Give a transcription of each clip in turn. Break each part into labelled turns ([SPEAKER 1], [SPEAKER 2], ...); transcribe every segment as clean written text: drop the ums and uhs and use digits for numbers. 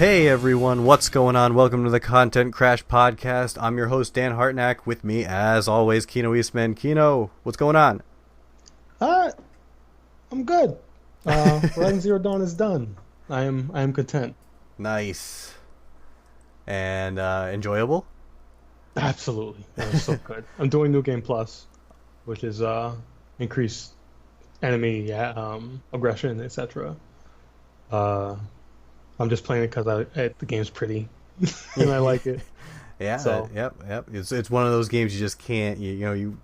[SPEAKER 1] Hey everyone, what's going on? Welcome to the Content Crash Podcast. I'm your host, Dan Hartnack. With me, as always, Kino Eastman. Kino, what's going on?
[SPEAKER 2] I'm good. Horizon Zero Dawn is done. I am content.
[SPEAKER 1] Nice. And enjoyable?
[SPEAKER 2] Absolutely. That was so good. I'm doing New Game Plus, which is increased enemy aggression, etc. I'm just playing it because the game's pretty and I like it.
[SPEAKER 1] Yeah,
[SPEAKER 2] So
[SPEAKER 1] yep. It's one of those games you just can't, you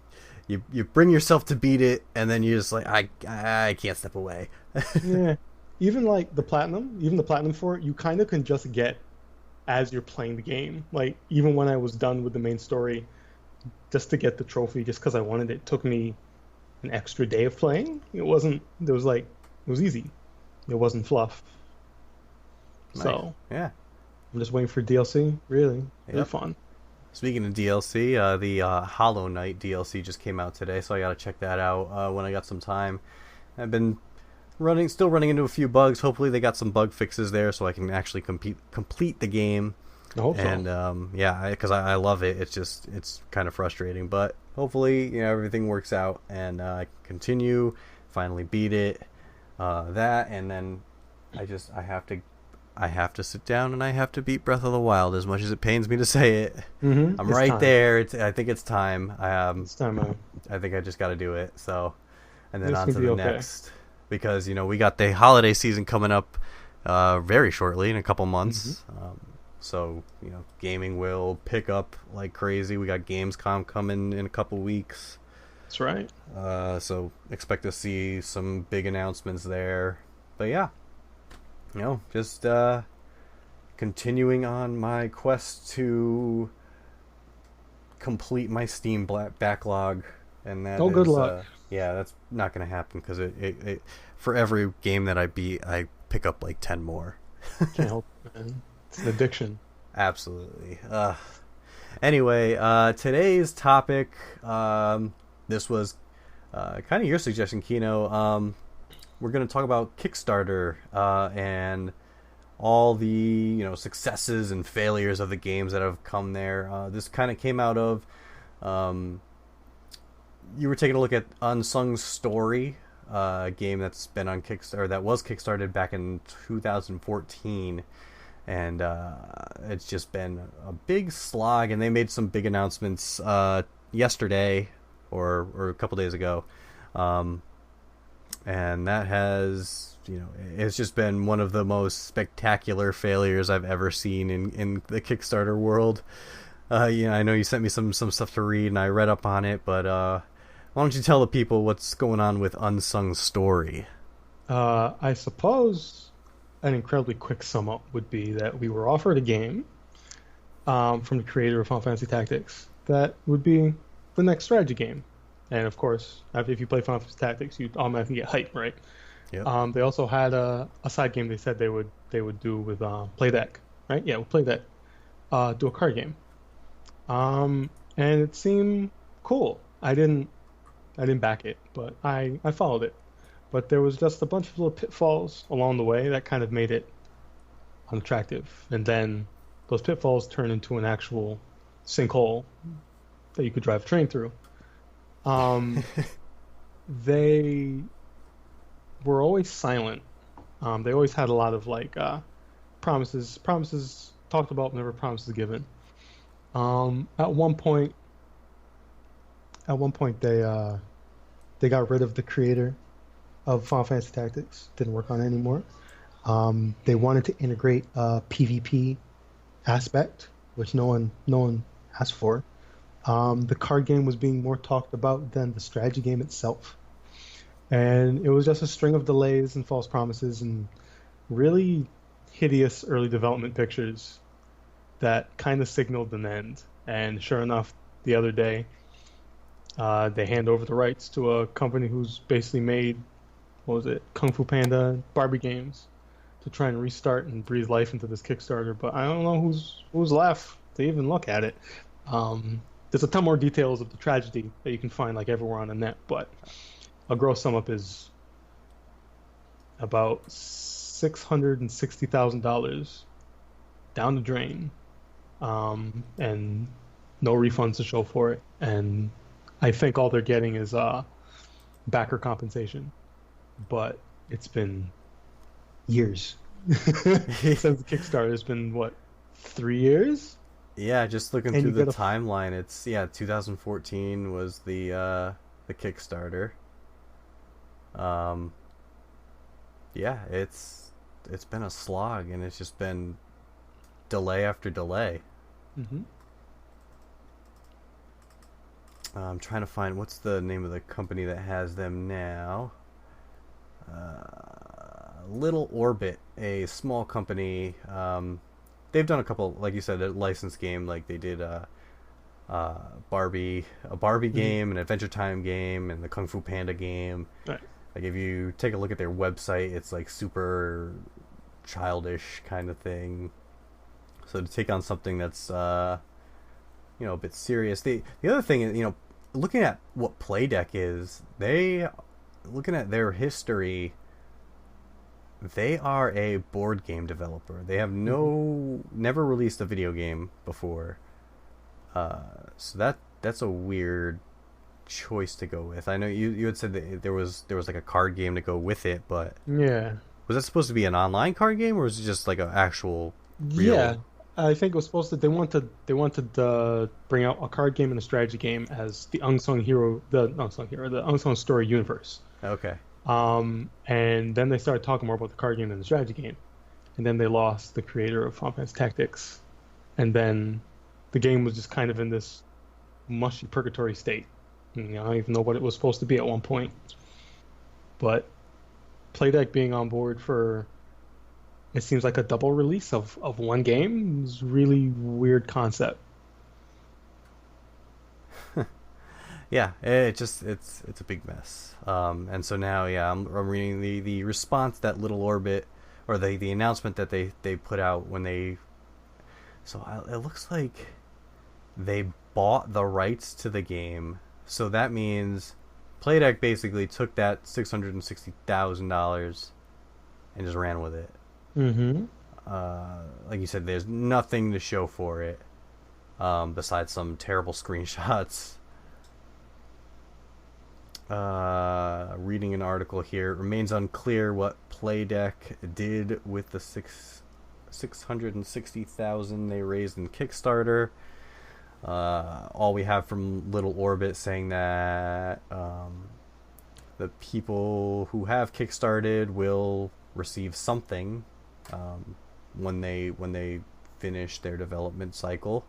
[SPEAKER 1] bring yourself to beat it, and then you're just like, I can't step away.
[SPEAKER 2] yeah, even the platinum for it, you kind of can just get as you're playing the game. Like even when I was done with the main story, just to get the trophy, just because I wanted it, took me an extra day of playing. It was easy. It wasn't fluff.
[SPEAKER 1] Nice.
[SPEAKER 2] So
[SPEAKER 1] Yeah.
[SPEAKER 2] I'm just waiting for DLC. Really
[SPEAKER 1] Yep.
[SPEAKER 2] fun.
[SPEAKER 1] Speaking of DLC, the Hollow Knight DLC just came out today, so I gotta check that out when I got some time. I've been still running into a few bugs. Hopefully they got some bug fixes there, so I can actually complete the game.
[SPEAKER 2] I hope so.
[SPEAKER 1] And because I love it. It's kind of frustrating, but hopefully everything works out and I can continue, finally beat it. That and then I have to sit down and I have to beat Breath of the Wild, as much as it pains me to say it.
[SPEAKER 2] Mm-hmm.
[SPEAKER 1] I'm
[SPEAKER 2] It's
[SPEAKER 1] right
[SPEAKER 2] time.
[SPEAKER 1] there. I think it's time.
[SPEAKER 2] It's time, man.
[SPEAKER 1] I think I just got to do it. So, and then
[SPEAKER 2] It's
[SPEAKER 1] on
[SPEAKER 2] gonna
[SPEAKER 1] to
[SPEAKER 2] be
[SPEAKER 1] the
[SPEAKER 2] okay.
[SPEAKER 1] next, because we got the holiday season coming up very shortly, in a couple months. So gaming will pick up like crazy. We got Gamescom coming in a couple weeks.
[SPEAKER 2] That's right.
[SPEAKER 1] So expect to see some big announcements there. But yeah, just continuing on my quest to complete my Steam backlog, and that
[SPEAKER 2] Oh, good
[SPEAKER 1] is,
[SPEAKER 2] luck.
[SPEAKER 1] yeah, that's not going to happen because it for every game that I beat, I pick up like 10 more.
[SPEAKER 2] Can't help it, man. It's an addiction.
[SPEAKER 1] Absolutely. Anyway, today's topic, this was kind of your suggestion, Kino. We're going to talk about Kickstarter and all the successes and failures of the games that have come there. This kind of came out of you were taking a look at Unsung Story, a game that's been on Kickstarter, that was Kickstarted back in 2014. And it's just been a big slog, and they made some big announcements yesterday or a couple days ago, and that has it's just been one of the most spectacular failures I've ever seen in the Kickstarter world. I know you sent me some stuff to read, and I read up on it, but why don't you tell the people what's going on with Unsung Story?
[SPEAKER 2] I suppose an incredibly quick sum up would be that we were offered a game from the creator of Final Fantasy Tactics that would be the next strategy game. And of course, if you play Final Fantasy Tactics, you automatically get hype, right?
[SPEAKER 1] Yep.
[SPEAKER 2] They also had a side game they said they would do with Playdeck, right? Yeah, with Playdeck, do a card game. And it seemed cool. I didn't back it, but I followed it. But there was just a bunch of little pitfalls along the way that kind of made it unattractive. And then those pitfalls turned into an actual sinkhole that you could drive a train through. They were always silent. They always had a lot of promises talked about, never promises given. At one point they got rid of the creator of Final Fantasy Tactics. Didn't work on it anymore. They wanted to integrate a PvP aspect, which no one asked for. The card game was being more talked about than the strategy game itself. And it was just a string of delays and false promises and really hideous early development pictures that kind of signaled an end. And sure enough, the other day, they hand over the rights to a company who's basically made, Kung Fu Panda, Barbie games, to try and restart and breathe life into this Kickstarter. But I don't know who's left to even look at it. There's a ton more details of the tragedy that you can find everywhere on the net, but a gross sum up is about $660,000 down the drain, and no refunds to show for it. And I think all they're getting is backer compensation. But it's been years since the Kickstarter. It's been what, 3 years?
[SPEAKER 1] Yeah, just looking
[SPEAKER 2] And
[SPEAKER 1] through
[SPEAKER 2] you
[SPEAKER 1] the
[SPEAKER 2] get a
[SPEAKER 1] timeline, it's 2014 was the Kickstarter. Um, yeah, it's been a slog, and it's just been delay after delay.
[SPEAKER 2] hmm
[SPEAKER 1] I'm trying to find what's the name of the company that has them now. Little Orbit, a small company. They've done a couple, like you said, a licensed game. Like they did a Barbie
[SPEAKER 2] hmm
[SPEAKER 1] game, an Adventure Time game, and the Kung Fu Panda game.
[SPEAKER 2] Right.
[SPEAKER 1] Like if you take a look at their website, it's like super childish kind of thing. So to take on something that's a bit serious. The other thing is, looking at what Playdeck is, looking at their history, they are a board game developer. They have
[SPEAKER 2] hmm
[SPEAKER 1] never released a video game before. So that's a weird choice to go with. I know you had said that there was like a card game to go with it, but
[SPEAKER 2] Yeah.
[SPEAKER 1] was that supposed to be an online card game, or was it just like an actual
[SPEAKER 2] Yeah.
[SPEAKER 1] real?
[SPEAKER 2] I think it was supposed to. They wanted to bring out a card game and a strategy game as the Unsung Story universe.
[SPEAKER 1] Okay.
[SPEAKER 2] And then they started talking more about the card game than the strategy game. And then they lost the creator of Final Fantasy Tactics. And then the game was just kind of in this mushy purgatory state. I don't even know what it was supposed to be at one point. But Playdeck being on board for, it seems like a double release of one game is really weird concept.
[SPEAKER 1] Yeah, it's a big mess. And so now, yeah, I'm reading the response that Little Orbit, or the announcement that they put out when they. So it looks like they bought the rights to the game. So that means Playdeck basically took that $660,000 and just ran with it.
[SPEAKER 2] Mm-hmm.
[SPEAKER 1] Like you said, there's nothing to show for it, besides some terrible screenshots. Reading an article here, it remains unclear what Playdeck did with the 660,000 they raised in Kickstarter. All we have from Little Orbit saying that the people who have Kickstarted will receive something when they finish their development cycle.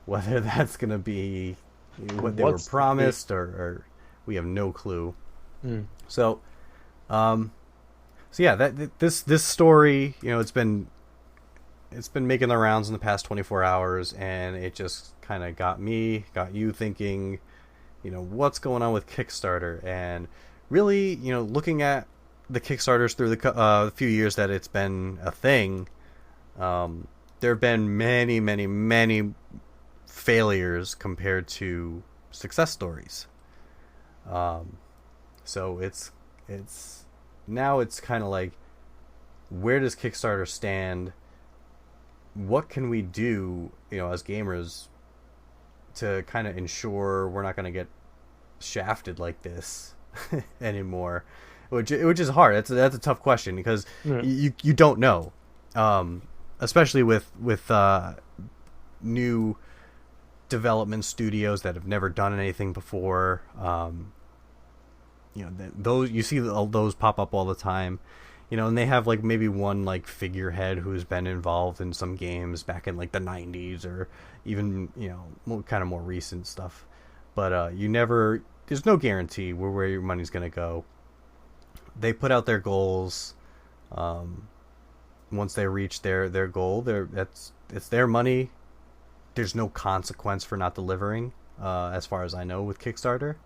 [SPEAKER 1] Whether that's going to be what they were
[SPEAKER 2] What's
[SPEAKER 1] promised, or we have no clue.
[SPEAKER 2] Mm.
[SPEAKER 1] So, so yeah, this story, it's been making the rounds in the past 24 hours, and it just kind of got you thinking, what's going on with Kickstarter, and really, looking at the Kickstarters through the few years that it's been a thing, there have been many, many, many failures compared to success stories. So it's now it's kind of like, where does Kickstarter stand? What can we do, as gamers, to kind of ensure we're not going to get shafted like this anymore? Which is hard. That's a tough question, because
[SPEAKER 2] Yeah.
[SPEAKER 1] you don't know, especially with new development studios that have never done anything before. Those, you see all those pop up all the time, and they have like maybe one like figurehead who's been involved in some games back in like the 90s, or even kind of more recent stuff. But there's no guarantee where your money's gonna go. They put out their goals. Once they reach their goal, it's their money. There's no consequence for not delivering, as far as I know, with Kickstarter,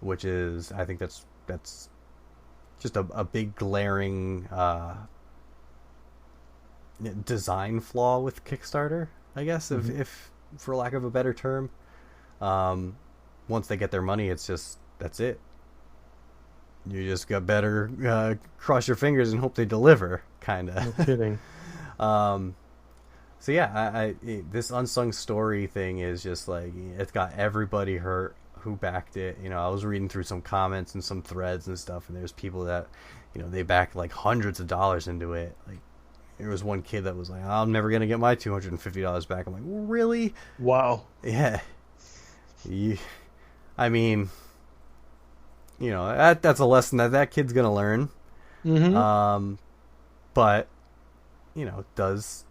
[SPEAKER 1] which is, I think that's just a big glaring design flaw with Kickstarter, I guess,
[SPEAKER 2] Mm-hmm.
[SPEAKER 1] if for lack of a better term. Once they get their money, that's it. You just got better cross your fingers and hope they deliver, kind
[SPEAKER 2] No
[SPEAKER 1] of.
[SPEAKER 2] kidding.
[SPEAKER 1] um, So yeah, this Unsung Story thing is just like, it's got everybody hurt who backed it. You know, I was reading through some comments and some threads and stuff, and there's people that, you know, they backed like hundreds of dollars into it. Like, there was one kid that was like, I'm never gonna get my $250 back. I'm like, really?
[SPEAKER 2] Wow.
[SPEAKER 1] Yeah. I mean, you know, that's a lesson that kid's gonna learn.
[SPEAKER 2] Mm-hmm.
[SPEAKER 1] But you know, does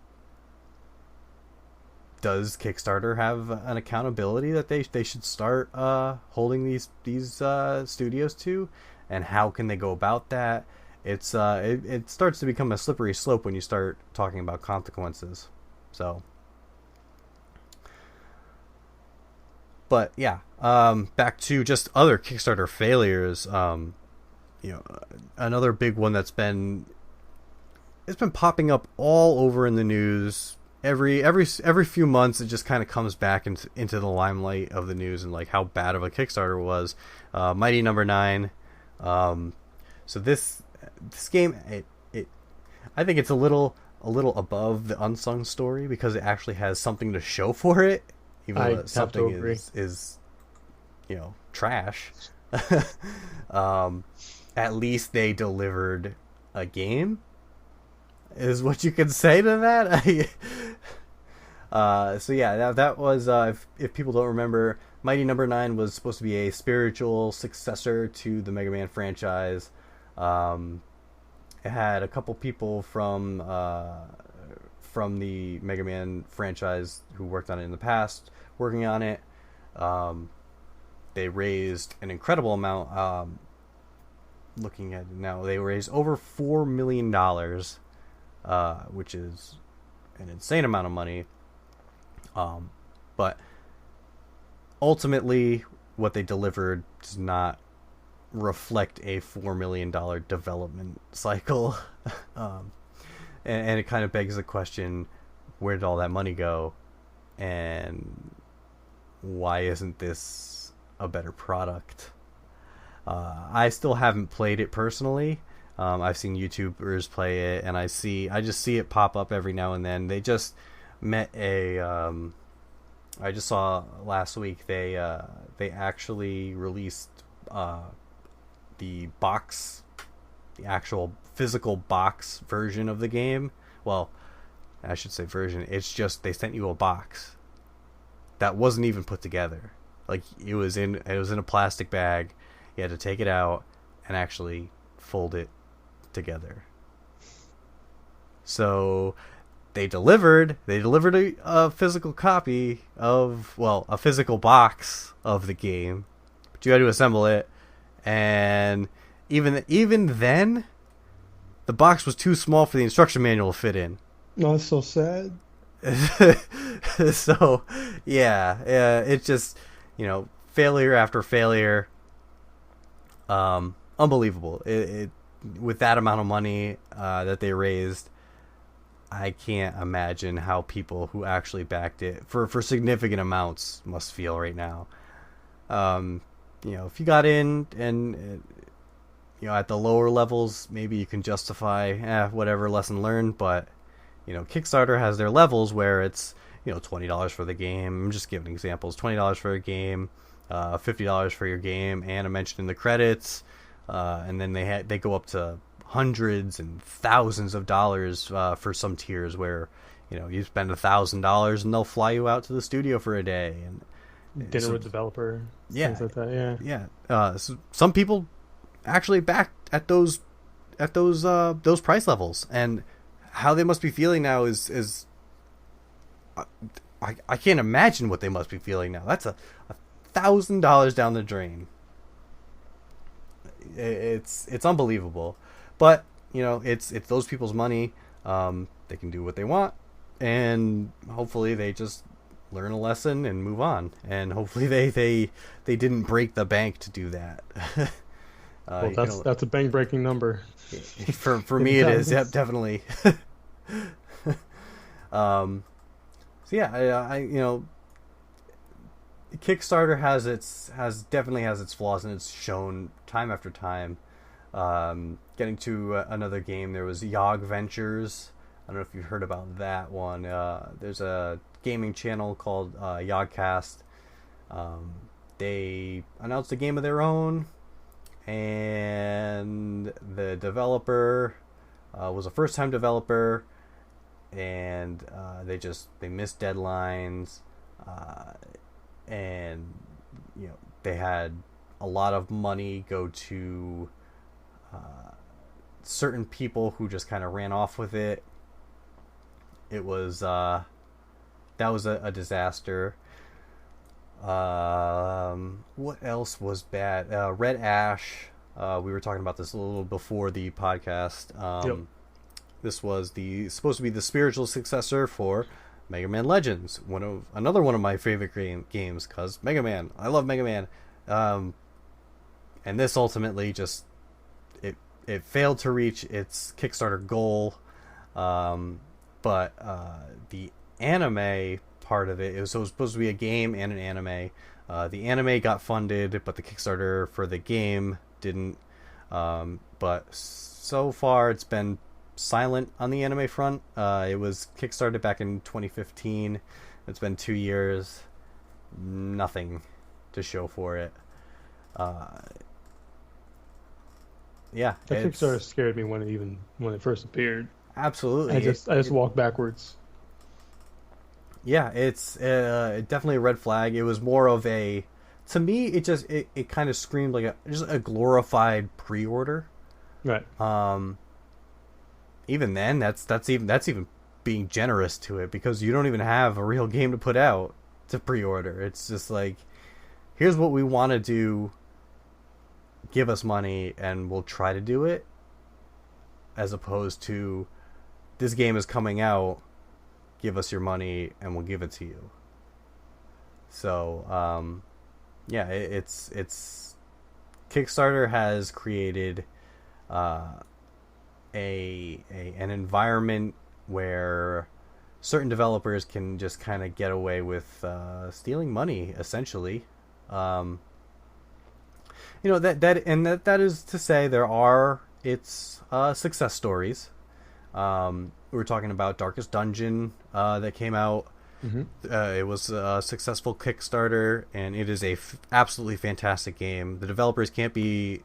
[SPEAKER 1] Kickstarter have an accountability that they should start holding these studios to, and how can they go about that? It starts to become a slippery slope when you start talking about consequences. So, but yeah, back to just other Kickstarter failures. You know, another big one that's been, it's been popping up all over in the news. Every few months, it just kind of comes back into the limelight of the news, and like how bad of a Kickstarter was. Mighty Number 9. So this game, it I think it's a little above the Unsung Story because it actually has something to show for it, even though something is you know, trash. At least they delivered a game, is what you can say to that. So yeah, that was, if people don't remember, Mighty Number 9 was supposed to be a spiritual successor to the Mega Man franchise. It had a couple people from the Mega Man franchise who worked on it in the past working on it. They raised an incredible amount. Looking at it now, they raised over $4 million, which is an insane amount of money. But ultimately, what they delivered does not reflect a $4 million development cycle. And it kind of begs the question, where did all that money go? And why isn't this a better product? I still haven't played it personally. I've seen YouTubers play it, and I just see it pop up every now and then. They just met I just saw last week they actually released the actual physical box version of the game. Well, I should say version. It's just they sent you a box that wasn't even put together. Like, it was in a plastic bag. You had to take it out and actually fold it together. So they delivered a physical copy of, well, a physical box of the game, but you had to assemble it. And even then, the box was too small for the instruction manual to fit in.
[SPEAKER 2] No, that's so sad.
[SPEAKER 1] So yeah, it's just, you know, failure after failure. Unbelievable. It with that amount of money that they raised, I can't imagine how people who actually backed it for significant amounts must feel right now. You know, if you got in and you know, at the lower levels, maybe you can justify whatever, lesson learned. But you know, Kickstarter has their levels where it's, you know, $20 for the game. I'm just giving examples. $20 for a game, $50 for your game, and I mentioned in the credits, and then they go up to hundreds and thousands of dollars for some tiers where, you know, you spend $1,000 and they'll fly you out to the studio for a day and
[SPEAKER 2] dinner with developer, things like that.
[SPEAKER 1] So some people actually back at those price levels, and how they must be feeling now is I can't imagine what they must be feeling now. That's $1,000 down the drain. It's unbelievable, but you know, it's those people's money. They can do what they want, and hopefully they just learn a lesson and move on. And hopefully they didn't break the bank to do that.
[SPEAKER 2] Well, that's a bank breaking number.
[SPEAKER 1] For me, it is. Yep, definitely. So yeah, I you know, Kickstarter definitely has its flaws, and it's shown time after time. Getting to another game, there was Yog Ventures. I don't know if you've heard about that one. There's a gaming channel called Yogcast. They announced a game of their own, and the developer was a first-time developer, and they missed deadlines, and they had a lot of money go to certain people who just kind of ran off with it. It was that was a disaster. What else was bad? Red Ash. We were talking about this a little before the podcast.
[SPEAKER 2] Yep.
[SPEAKER 1] This was supposed to be the spiritual successor for Mega Man Legends. Another one of my favorite games, because Mega Man. I love Mega Man. And this ultimately just it failed to reach its Kickstarter goal. But the anime part of it was supposed to be a game and an anime. The anime got funded, but the Kickstarter for the game didn't. But so far, it's been silent on the anime front. It was Kickstarted back in 2015. It's been 2 years. Nothing to show for it. Yeah,
[SPEAKER 2] that Kickstarter scared me when it first appeared.
[SPEAKER 1] Absolutely,
[SPEAKER 2] I just walked backwards.
[SPEAKER 1] Yeah, it's definitely a red flag. It was more of to me, it kind of screamed like just a glorified pre-order.
[SPEAKER 2] Right.
[SPEAKER 1] Even then, that's even being generous to it, because you don't even have a real game to put out to pre-order. It's just like, here's what we want to do. Give us money and we'll try to do it. As opposed to, this game is coming out, give us your money and we'll give it to you. So, yeah, it's Kickstarter has created an environment where certain developers can just kind of get away with stealing money, essentially. That is to say, there are success stories. We were talking about Darkest Dungeon that came out.
[SPEAKER 2] Mm-hmm.
[SPEAKER 1] It was a successful Kickstarter, and it is absolutely fantastic game. The developers can't be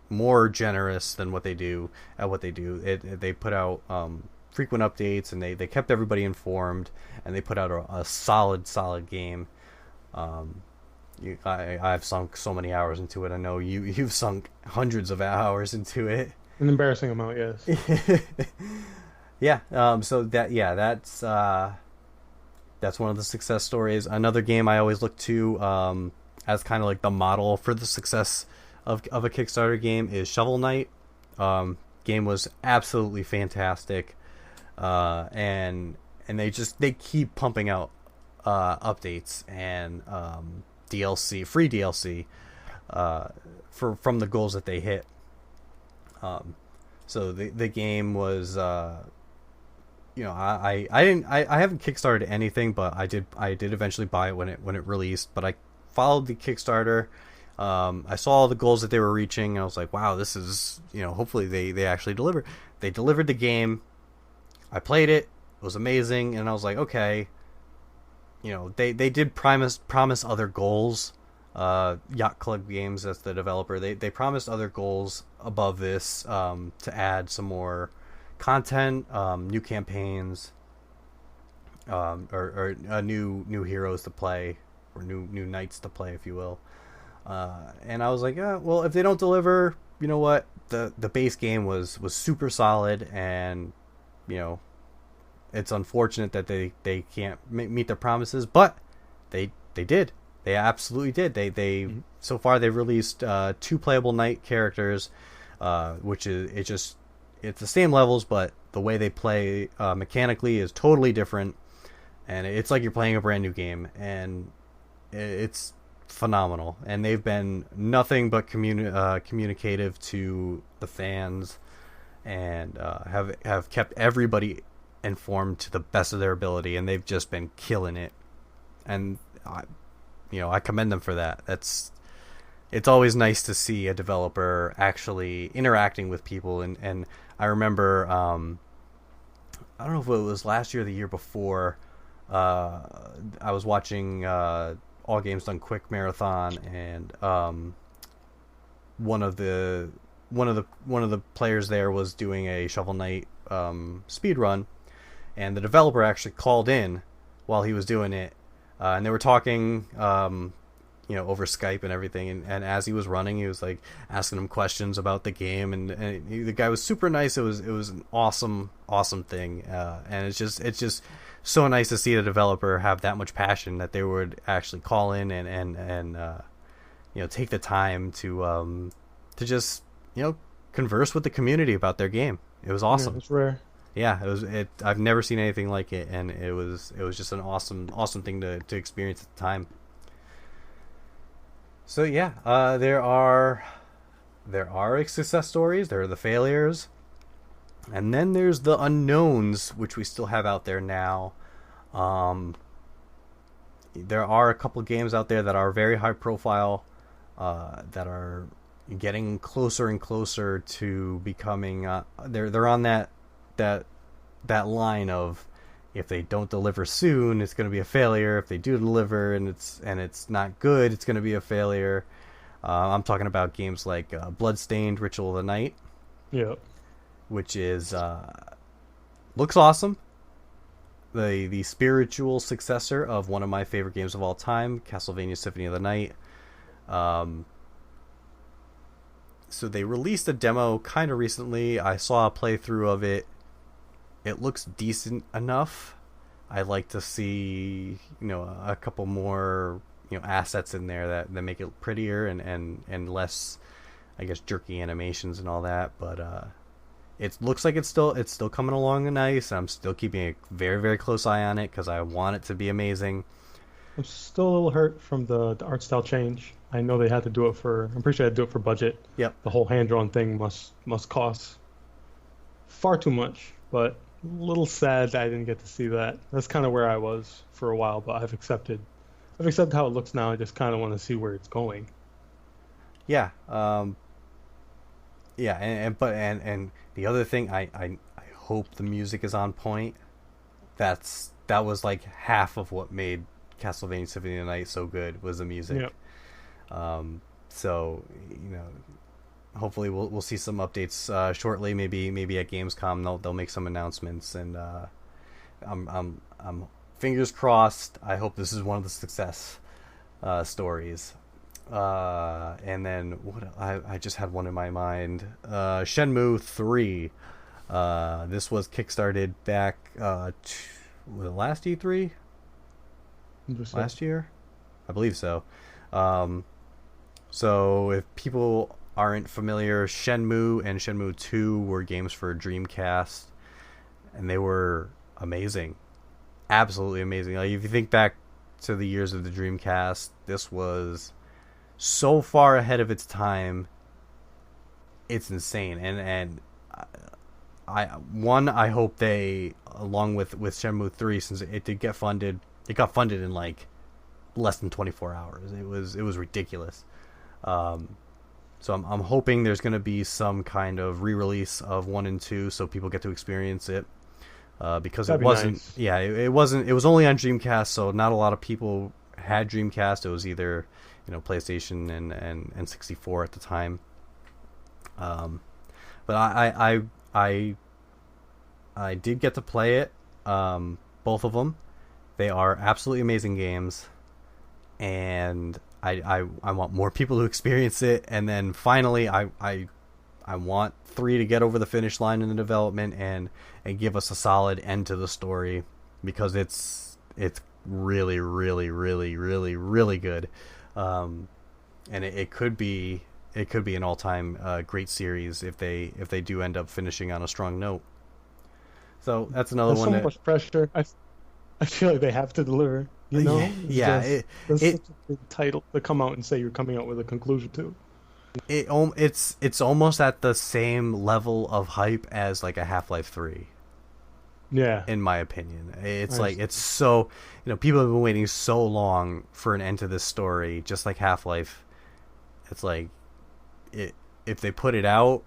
[SPEAKER 1] more generous than what they do. They put out frequent updates, and they kept everybody informed, and they put out a solid game. I've sunk so many hours into it. I know you've sunk hundreds of hours into it.
[SPEAKER 2] An embarrassing amount, yes.
[SPEAKER 1] Yeah. That's one of the success stories. Another game I always look to as kind of like the model for the success of a Kickstarter game is Shovel Knight. Game was absolutely fantastic, and they keep pumping out updates and free DLC from the goals that they hit. So the game was I haven't Kickstarted anything, but I did eventually buy it when it released. But I followed the Kickstarter. I saw all the goals that they were reaching, and I was like, wow, this is, hopefully they actually deliver. They delivered the game. I played it. It was amazing, and I was like, okay. They did promise other goals. Yacht Club Games, that's the developer. They promised other goals above this, to add some more content, new campaigns, or new heroes to play, or new knights to play, if you will. And I was like, well, if they don't deliver, you know what? The base game was super solid, and it's unfortunate that they can't meet their promises, but they did. They absolutely did. They
[SPEAKER 2] Mm-hmm.
[SPEAKER 1] So far they've released 2 playable knight characters, which is it's the same levels, but the way they play mechanically is totally different, and it's like you're playing a brand new game, and it's phenomenal. And they've been nothing but communicative to the fans, and have kept everybody informed to the best of their ability, and they've just been killing it. And I commend them for that. It's always nice to see a developer actually interacting with people, and I remember I don't know if it was last year or the year before. I was watching All Games Done Quick marathon, and one of the one of the players there was doing a Shovel Knight speed run, and the developer actually called in while he was doing it, and they were talking, over Skype and everything. And as he was running, he was like asking him questions about the game, and the guy was super nice. It was an awesome thing, and it's just so nice to see the developer have that much passion that they would actually call in and take the time to just converse with the community about their game. It was awesome.
[SPEAKER 2] Yeah, it's rare.
[SPEAKER 1] Yeah, it was. I've never seen anything like it, and it was just an awesome thing to experience at the time. So yeah, there are success stories. There are the failures, and then there's the unknowns, which we still have out there now. There are a couple games out there that are very high profile, that are getting closer and closer to becoming. They're on that line of, if they don't deliver soon, it's going to be a failure. If they do deliver and it's not good, it's going to be a failure. I'm talking about games like Bloodstained: Ritual of the Night.
[SPEAKER 2] Yeah. Which
[SPEAKER 1] is looks awesome. The spiritual successor of one of my favorite games of all time, Castlevania: Symphony of the Night. So they released a demo kind of recently. I saw a playthrough of it. It looks decent enough. I'd like to see, a couple more, assets in there that make it prettier and less, I guess, jerky animations and all that. But it looks like it's still coming along nice. I'm still keeping a very, very close eye on it because I want it to be amazing.
[SPEAKER 2] I'm still a little hurt from the art style change. I know they had to do it I'm pretty sure they had to do it for budget.
[SPEAKER 1] Yep.
[SPEAKER 2] The whole hand-drawn thing must cost far too much, but a little sad that I didn't get to see that. That's kind of where I was for a while, but I've accepted how it looks now. I just kind of want to see where it's going.
[SPEAKER 1] Yeah. Yeah, and the other thing, I hope the music is on point. That was like half of what made Castlevania Symphony of the Night so good, was the music.
[SPEAKER 2] Yep.
[SPEAKER 1] So hopefully we'll see some updates shortly. Maybe at Gamescom they'll make some announcements, and I'm fingers crossed. I hope this is one of the success stories. And then I just had one in my mind. Shenmue 3. This was kickstarted back was it last E3? Last year? I believe so. So if people aren't familiar, Shenmue and Shenmue 2 were games for Dreamcast, and they were amazing. Absolutely amazing. Like, if you think back to the years of the Dreamcast, this was so far ahead of its time. It's insane. And I hope they, along with Shenmue 3, since it did get funded, it got funded in like less than 24 hours. It was ridiculous. So I'm hoping there's going to be some kind of re-release of 1 and 2 so people get to experience it. Because it wasn't nice. Yeah, it wasn't, it was only on Dreamcast, so not a lot of people had Dreamcast. It was either PlayStation and 64 at the time. But I did get to play it, both of them. They are absolutely amazing games, and I want more people to experience it. And then finally, I want 3 to get over the finish line in the development and give us a solid end to the story, because it's really, really, really, really, really good. And it could be an all-time great series if they do end up finishing on a strong note. So that's another one.
[SPEAKER 2] So much pressure. I feel like they have to deliver.
[SPEAKER 1] Yeah.
[SPEAKER 2] It's such a big title to come out and say you're coming out with a conclusion to.
[SPEAKER 1] It's almost at the same level of hype as like a Half-Life 3.
[SPEAKER 2] Yeah.
[SPEAKER 1] In my opinion, it's like, it's so, people have been waiting so long for an end to this story, just like Half-Life. It's like, if they put it out,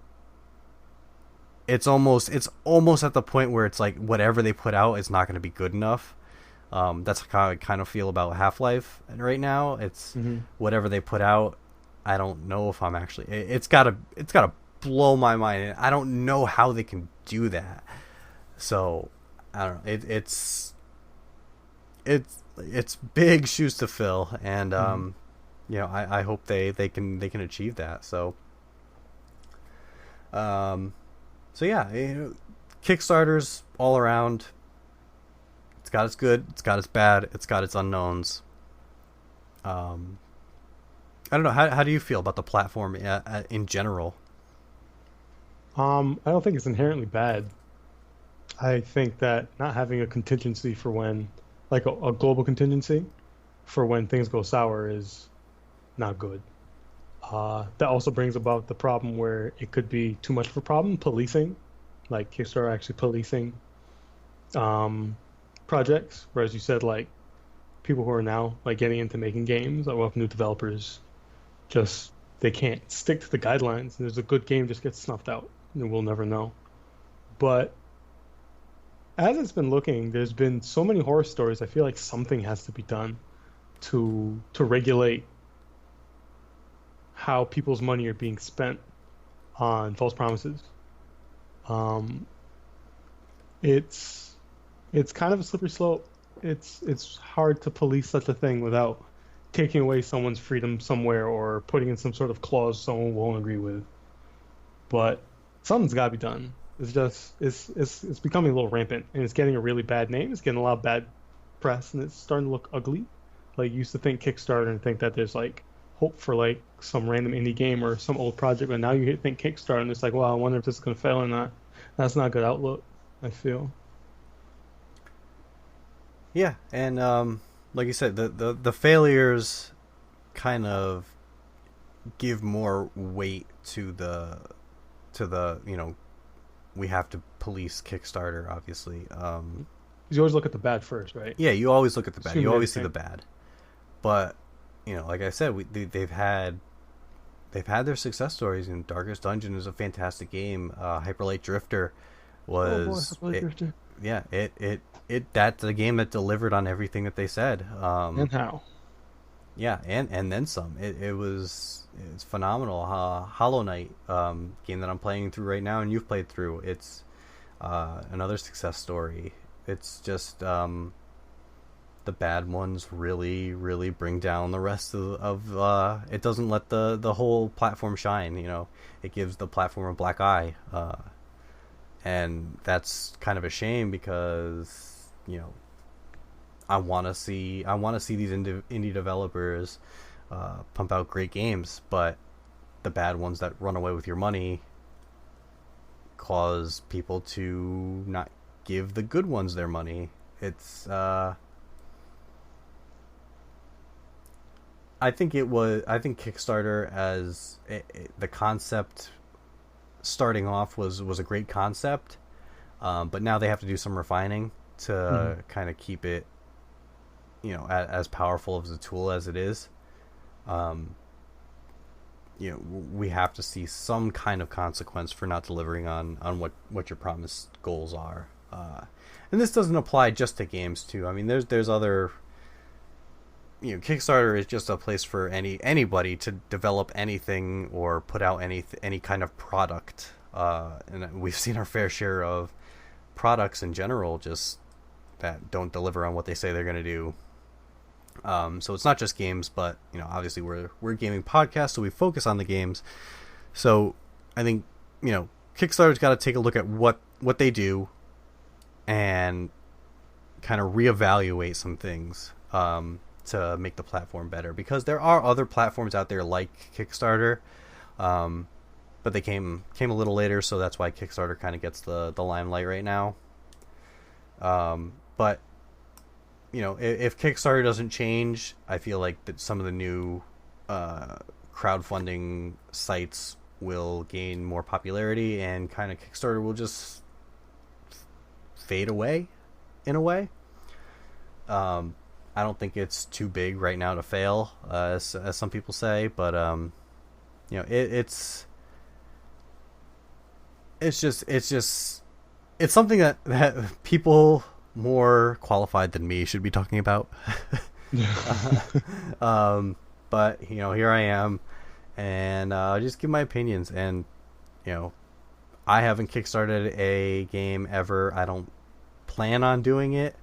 [SPEAKER 1] it's almost at the point where it's like whatever they put out is not going to be good enough. That's how I kind of feel about Half-Life right now. It's whatever they put out. I don't know if I'm actually. It's gotta blow my mind. And I don't know how they can do that. So I don't know. It's big shoes to fill, and I hope they can achieve that. So yeah, Kickstarters all around. It's got its good, it's got its bad, it's got its unknowns. I don't know. How do you feel about the platform in general?
[SPEAKER 3] I don't think it's inherently bad. I think that not having a contingency for when, like a global contingency, for when things go sour is not good. That also brings about the problem where it could be too much of a problem, policing, like Kickstarter actually policing projects, whereas you said like people who are now like getting into making games, like well, new developers, just they can't stick to the guidelines. And there's a good game just gets snuffed out, and we'll never know. But as it's been looking, there's been so many horror stories. I feel like something has to be done to regulate how people's money are being spent on false promises. It's kind of a slippery slope. It's hard to police such a thing without taking away someone's freedom somewhere or putting in some sort of clause someone won't agree with. But something's got to be done. It's just it's becoming a little rampant, and it's getting a really bad name. It's getting a lot of bad press, and it's starting to look ugly. Like you used to think Kickstarter and think that there's like hope for like some random indie game or some old project, but now you think Kickstarter and it's like, wow, I wonder if this is going to fail or not. That's not a good outlook, I feel.
[SPEAKER 1] Yeah, and like you said, the failures kind of give more weight to the we have to police Kickstarter, obviously.
[SPEAKER 3] You always look at the bad first, right?
[SPEAKER 1] Yeah, you always look at the bad.
[SPEAKER 3] Assume
[SPEAKER 1] You always see
[SPEAKER 3] everything.
[SPEAKER 1] the bad. But like I said, they've had their success stories. And Darkest Dungeon is a fantastic game. Hyper Light Drifter was yeah, that's a game that delivered on everything that they said.
[SPEAKER 3] And how?
[SPEAKER 1] Yeah, and then some. It's phenomenal. Hollow Knight, game that I'm playing through right now, and you've played through. It's another success story. It's just the bad ones really, really bring down the rest of it doesn't let the whole platform shine. It gives the platform a black eye, and that's kind of a shame because I want to see these indie developers pump out great games, but the bad ones that run away with your money cause people to not give the good ones their money. It's I think Kickstarter as the concept starting off was a great concept, but now they have to do some refining to kind of keep it as powerful of a tool as it is. We have to see some kind of consequence for not delivering on what your promised goals are. And this doesn't apply just to games too. I mean, there's other. Kickstarter is just a place for anybody to develop anything or put out any kind of product. And we've seen our fair share of products in general just that don't deliver on what they say they're going to do. So it's not just games, but obviously we're a gaming podcast, so we focus on the games. So I think Kickstarter's got to take a look at what they do and kind of reevaluate some things to make the platform better, because there are other platforms out there like Kickstarter, but they came a little later, so that's why Kickstarter kind of gets the limelight right now. But if Kickstarter doesn't change, I feel like that some of the new crowdfunding sites will gain more popularity, and kind of Kickstarter will just fade away in a way. I don't think it's too big right now to fail, as some people say, but it's it's something that people more qualified than me should be talking about. But here I am, and I'll just give my opinions. And I haven't kickstarted a game ever. I don't plan on doing it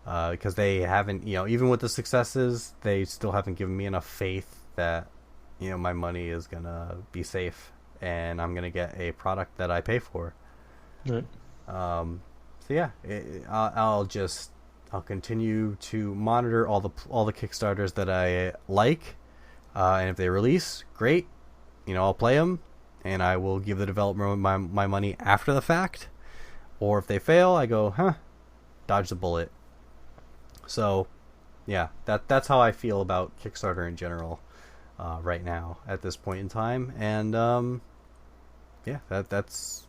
[SPEAKER 1] because they haven't, even with the successes, they still haven't given me enough faith that my money is gonna be safe and I'm gonna get a product that I pay for.
[SPEAKER 3] Right.
[SPEAKER 1] So yeah, I'll continue to monitor all the Kickstarters that I like, and if they release, great. I'll play them, and I will give the developer my money after the fact. Or if they fail, I go, dodge the bullet. So, yeah, that's how I feel about Kickstarter in general, right now at this point in time, and yeah, that's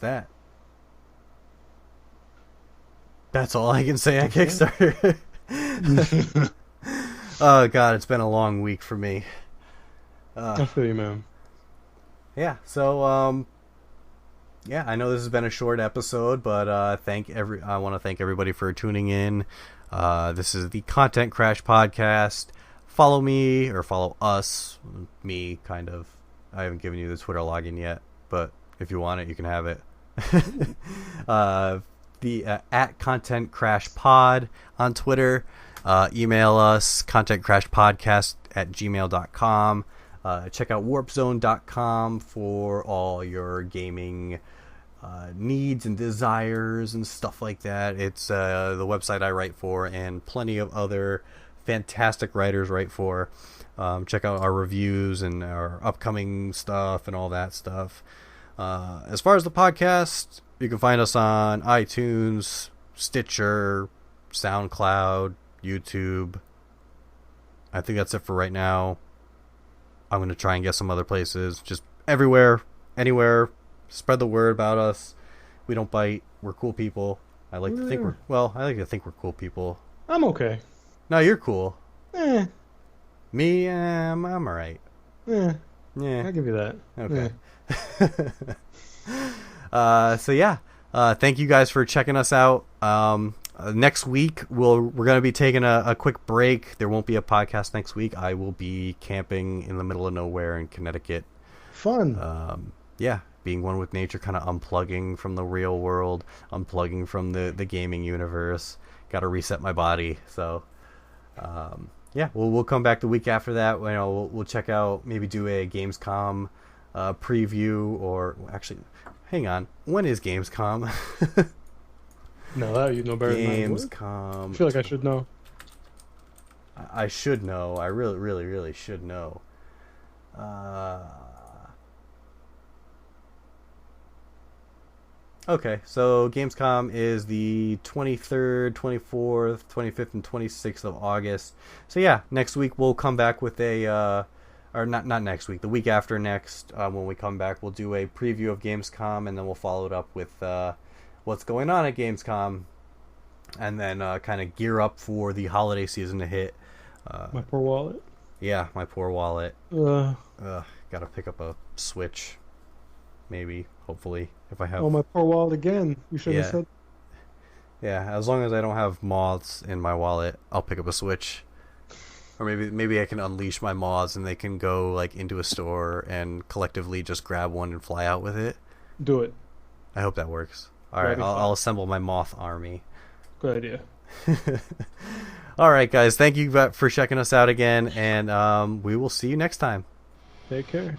[SPEAKER 1] that. That's all I can say on Kickstarter. Oh God, it's been a long week for me.
[SPEAKER 3] I feel you, man.
[SPEAKER 1] Yeah, so yeah, I know this has been a short episode, but I want to thank everybody for tuning in. This is the Content Crash podcast. Follow me, or follow us, me kind of. I haven't given you the Twitter login yet, but if you want it, you can have it. At Content Crash Pod on Twitter. Email us, contentcrashpodcast@gmail.com. Check out warpzone.com for all your gaming needs and desires and stuff like that. It's the website I write for, and plenty of other fantastic writers write for. Check out our reviews and our upcoming stuff and all that stuff. As far as the podcast, you can find us on iTunes, Stitcher, SoundCloud, YouTube. I think that's it for right now. I'm going to try and get some other places. Just everywhere, anywhere. Spread the word about us. We don't bite. We're cool people. I like to think we're cool people.
[SPEAKER 3] I'm okay.
[SPEAKER 1] No, you're cool.
[SPEAKER 3] Eh.
[SPEAKER 1] Me, I'm alright.
[SPEAKER 3] Yeah.
[SPEAKER 1] Yeah.
[SPEAKER 3] I'll give you that.
[SPEAKER 1] Okay.
[SPEAKER 3] Yeah.
[SPEAKER 1] So yeah, thank you guys for checking us out. Next week we're going to be taking a quick break. There won't be a podcast next week. I will be camping in the middle of nowhere in Connecticut.
[SPEAKER 2] Fun.
[SPEAKER 1] Yeah, being one with nature, kind of unplugging from the real world, unplugging from the gaming universe. Got to reset my body. So yeah, we'll come back the week after that. We'll check out, maybe do a Gamescom preview, or actually, hang on, when is Gamescom?
[SPEAKER 3] No, that you know better than I would.
[SPEAKER 1] Gamescom.
[SPEAKER 3] I feel like I should know.
[SPEAKER 1] I should know. I really, really, really should know. Okay, so Gamescom is the 23rd, 24th, 25th, and 26th of August. So yeah, next week we'll come back with or not next week, the week after next, when we come back, we'll do a preview of Gamescom, and then we'll follow it up with what's going on at Gamescom, and then kind of gear up for the holiday season to hit.
[SPEAKER 3] My poor wallet.
[SPEAKER 1] Yeah, my poor wallet. Gotta pick up a Switch, maybe, hopefully, if I have.
[SPEAKER 3] Oh, my poor wallet again. You should have said.
[SPEAKER 1] Yeah, as long as I don't have moths in my wallet, I'll pick up a Switch. Or maybe I can unleash my moths and they can go like into a store and collectively just grab one and fly out with it.
[SPEAKER 3] Do it.
[SPEAKER 1] I hope that works. All right, I'll assemble my moth army.
[SPEAKER 3] Good idea.
[SPEAKER 1] All right, guys. Thank you for checking us out again, and we will see you next time.
[SPEAKER 3] Take care.